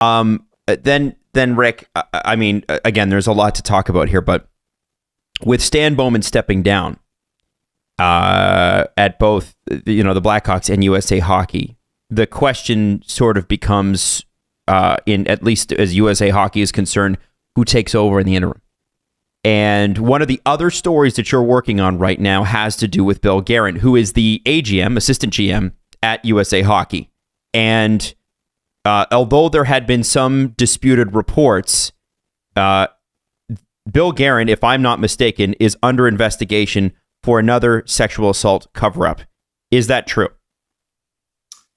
Then Rick, I mean, again, there's a lot to talk about here, but with Stan Bowman stepping down at both, the Blackhawks and USA Hockey, the question sort of becomes, in at least as USA Hockey is concerned, who takes over in the interim. And one of the other stories that you're working on right now has to do with Bill Guerin, who is the AGM, assistant GM at USA Hockey. And although there had been some disputed reports, Bill Guerin, if I'm not mistaken, is under investigation for another sexual assault cover-up. Is that true?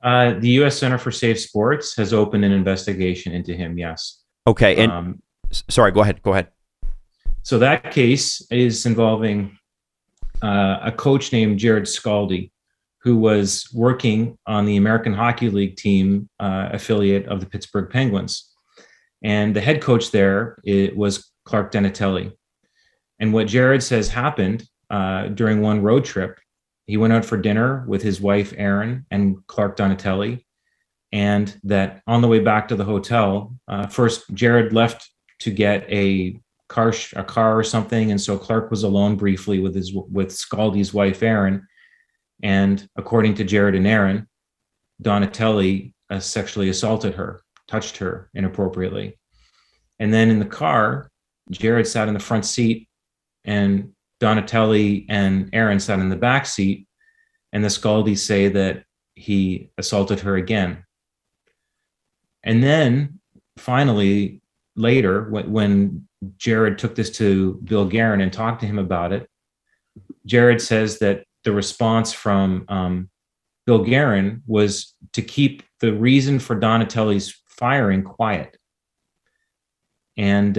The U.S. Center for Safe Sports has opened an investigation into him, yes. Okay, and sorry, go ahead. So that case is involving a coach named Jared Scaldi, who was working on the American Hockey League team affiliate of the Pittsburgh Penguins. And the head coach there was Clark Donatelli. And what Jared says happened during one road trip, he went out for dinner with his wife, Erin, and Clark Donatelli. And that on the way back to the hotel, first Jared left to get a car or something. And so Clark was alone briefly with Scaldi's wife, Erin. And according to Jared and Erin, Donatelli sexually assaulted her, touched her inappropriately. And then in the car, Jared sat in the front seat and Donatelli and Erin sat in the back seat. And the Scaldis say that he assaulted her again. And then finally, later, when Jared took this to Bill Guerin and talked to him about it, Jared says that the response from Bill Guerin was to keep the reason for Donatelli's firing quiet. And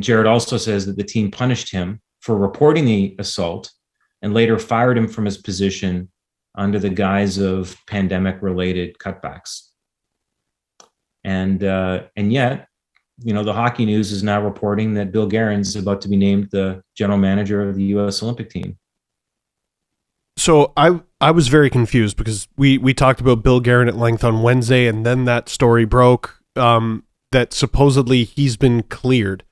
Jared also says that the team punished him for reporting the assault and later fired him from his position under the guise of pandemic-related cutbacks. And yet, the Hockey News is now reporting that Bill Guerin is about to be named the general manager of the U.S. Olympic team. So I was very confused because we talked about Bill Guerin at length on Wednesday, and then that story broke that supposedly he's been cleared.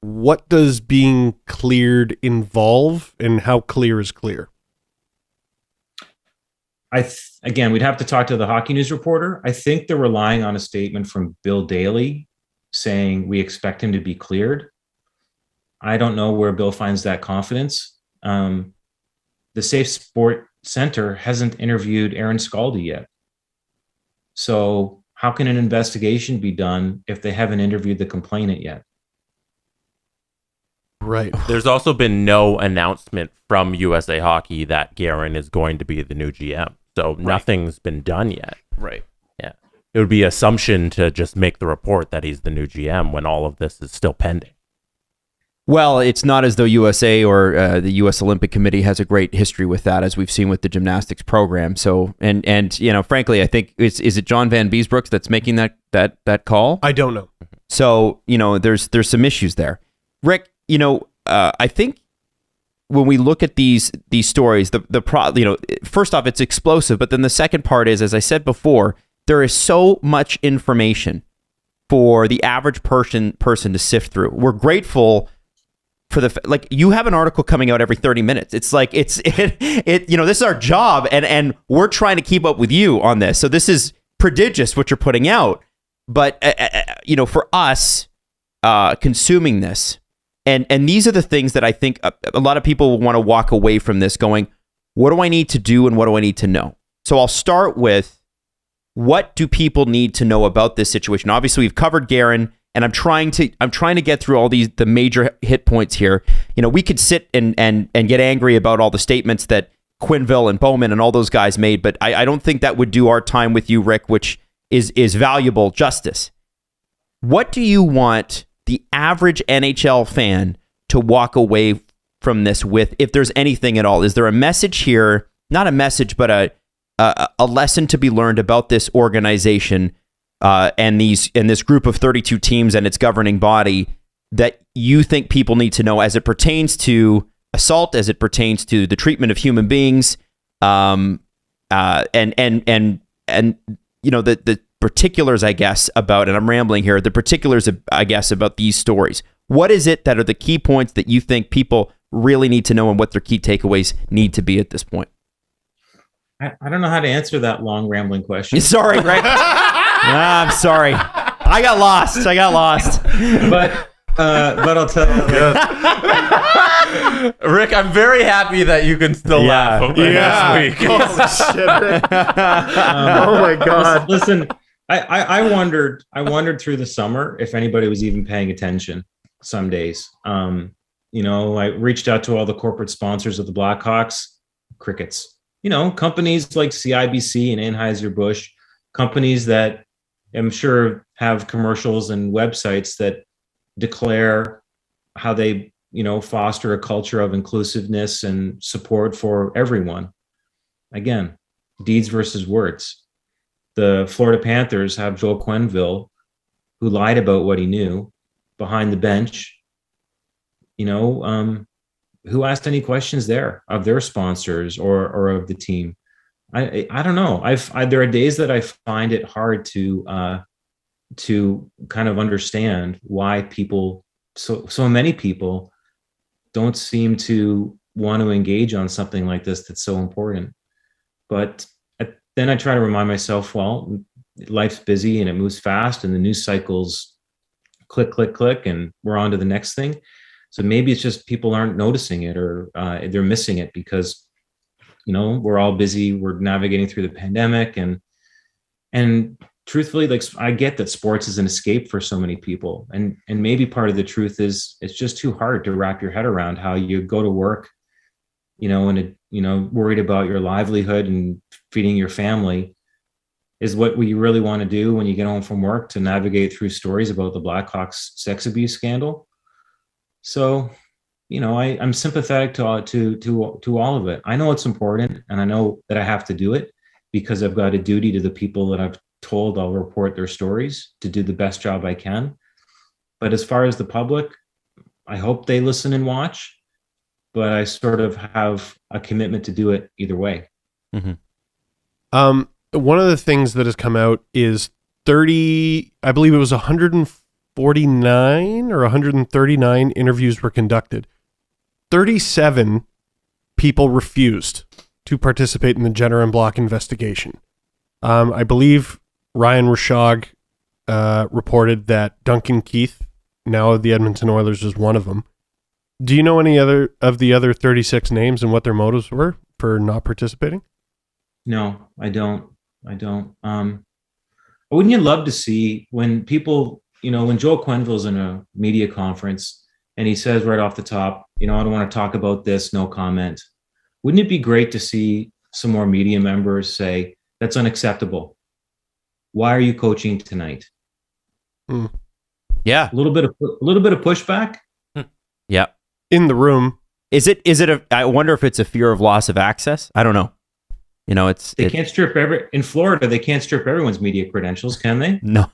What does being cleared involve, and how clear is clear? Again, we'd have to talk to the Hockey News reporter. I think they're relying on a statement from Bill Daly saying we expect him to be cleared. I don't know where Bill finds that confidence. The Safe Sport Center hasn't interviewed Aaron Scaldi yet. So how can an investigation be done if they haven't interviewed the complainant yet? Right. There's also been no announcement from USA Hockey that Guerin is going to be the new GM. So nothing's been done yet. Right. Yeah. It would be assumption to just make the report that he's the new GM when all of this is still pending. Well, it's not as though USA or the U.S. Olympic Committee has a great history with that, as we've seen with the gymnastics program. So, and frankly, I think is it John Van Beesbrooks that's making that call? I don't know. So, there's some issues there. Rick, I think when we look at these stories, first off, it's explosive, but then the second part is, as I said before, there is so much information for the average person to sift through. We're grateful for you have an article coming out every 30 minutes. It's like this is our job, and we're trying to keep up with you on this. So this is prodigious what you're putting out. But for us consuming this, and these are the things that I think a lot of people want to walk away from this going, what do I need to do and what do I need to know? So I'll start with, what do people need to know about this situation? Obviously, we've covered Guerin, and I'm trying to get through all the major hit points here. We could sit and get angry about all the statements that Quenneville and Bowman and all those guys made, but I don't think that would do our time with you, Rick, which is valuable justice. What do you want the average NHL fan to walk away from this with, if there's anything at all? Is there a message here? Not a message, but a lesson to be learned about this organization and this group of 32 teams and its governing body that you think people need to know as it pertains to assault, as it pertains to the treatment of human beings, and the particulars, I guess, about, and I'm rambling here, the particulars, I guess, about these stories. What is it that are the key points that you think people really need to know and what their key takeaways need to be at this point? I don't know how to answer that long rambling question. Sorry, Rick. I'm sorry. I got lost. But I'll tell you. Rick, I'm very happy that you can still laugh this week. Holy shit, Rick. Oh my God. Listen, I wondered through the summer if anybody was even paying attention some days. I reached out to all the corporate sponsors of the Blackhawks, crickets. Companies like CIBC and Anheuser-Busch, companies that I'm sure have commercials and websites that declare how they, foster a culture of inclusiveness and support for everyone. Again, deeds versus words. The Florida Panthers have Joel Quenneville, who lied about what he knew behind the bench. Who asked any questions there of their sponsors or of the team? I don't know. There are days that I find it hard to kind of understand why people, so many people, don't seem to want to engage on something like this that's so important. But then I try to remind myself, well, life's busy and it moves fast, and the news cycles click, click, click, and we're on to the next thing. So maybe it's just people aren't noticing it, or they're missing it because, we're all busy. We're navigating through the pandemic, and truthfully, like, I get that sports is an escape for so many people, and maybe part of the truth is it's just too hard to wrap your head around how you go to work, and worried about your livelihood and feeding your family is what we really want to do when you get home from work, to navigate through stories about the Blackhawks sex abuse scandal. So, I'm sympathetic to all of it. I know it's important, and I know that I have to do it because I've got a duty to the people that I've told I'll report their stories, to do the best job I can. But as far as the public, I hope they listen and watch, but I sort of have a commitment to do it either way. Mm-hmm. One of the things that has come out is 149 or 139 interviews were conducted. 37 people refused to participate in the Jenner and Block investigation. I believe Ryan Rishaug reported that Duncan Keith, now of the Edmonton Oilers, is one of them. Do you know any other of the other 36 names and what their motives were for not participating? No, I don't. Wouldn't you love to see when people, when Joel Quenneville's in a media conference and he says right off the top, I don't want to talk about this, no comment. Wouldn't it be great to see some more media members say, that's unacceptable. Why are you coaching tonight? Yeah. A little bit of pushback. Yeah. In the room. I wonder if it's a fear of loss of access. I don't know. Can't strip in Florida. They can't strip everyone's media credentials, can they? No,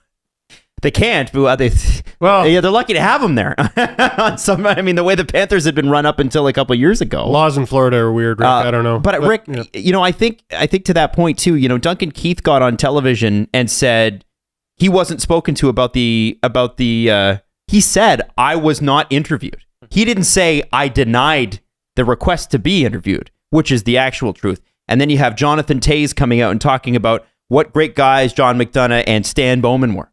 they can't. They're lucky to have them there. The way the Panthers had been run up until a couple of years ago. Laws in Florida are weird, Rick. I don't know. But Rick, yeah. I think to that point too. Duncan Keith got on television and said he wasn't spoken to about the. He said, I was not interviewed. He didn't say I denied the request to be interviewed, which is the actual truth. And then you have Jonathan Toews coming out and talking about what great guys John McDonough and Stan Bowman were.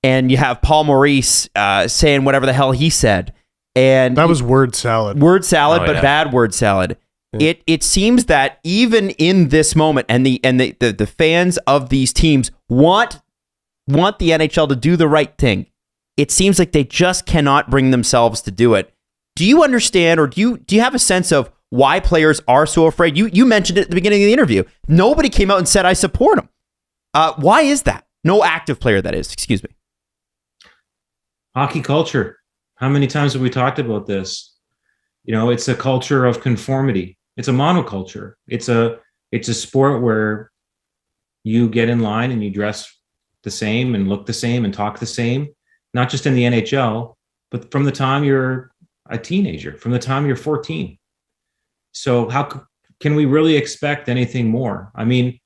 And you have Paul Maurice saying whatever the hell he said. And that was word salad. But bad word salad. Yeah. It seems that even in this moment, and the fans of these teams want the NHL to do the right thing. It seems like they just cannot bring themselves to do it. Do you understand, or do you have a sense of why players are so afraid? You mentioned it at the beginning of the interview. Nobody came out and said, I support him. Why is that? No active player, that is. Excuse me. Hockey culture. How many times have we talked about this? It's a culture of conformity. It's a monoculture. It's a sport where you get in line and you dress the same and look the same and talk the same, not just in the NHL, but from the time you're a teenager, from the time you're 14. So how can we really expect anything more? I mean,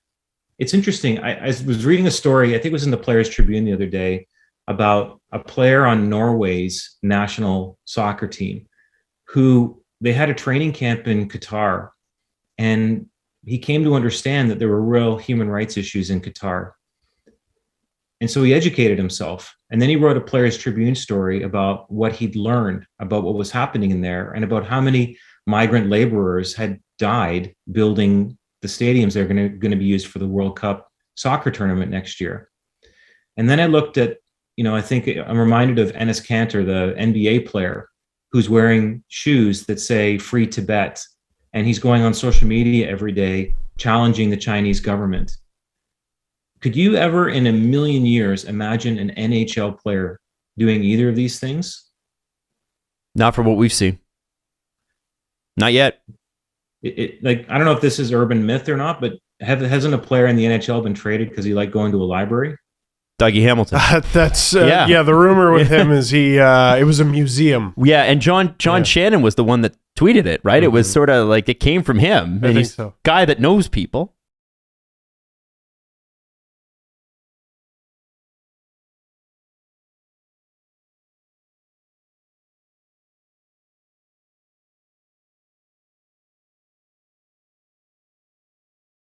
it's interesting. I was reading a story, I think it was in the Players Tribune the other day, about a player on Norway's national soccer team who they had a training camp in Qatar, and he came to understand that there were real human rights issues in Qatar. And so he educated himself. And then he wrote a Players Tribune story about what he'd learned about what was happening in there and about how many migrant laborers had died building the stadiums that are going to be used for the World Cup soccer tournament next year. And then I looked at, I think I'm reminded of Enes Kanter, the NBA player, who's wearing shoes that say Free Tibet. And he's going on social media every day challenging the Chinese government. Could you ever in a million years imagine an NHL player doing either of these things? Not from what we've seen. Not yet. I don't know if this is urban myth or not, but hasn't a player in the NHL been traded because he liked going to a library? Dougie Hamilton. That's the rumor with him is it was a museum. Yeah, and John Shannon was the one that tweeted it, right? Mm-hmm. It was sort of like it came from him. And he's a guy that knows people.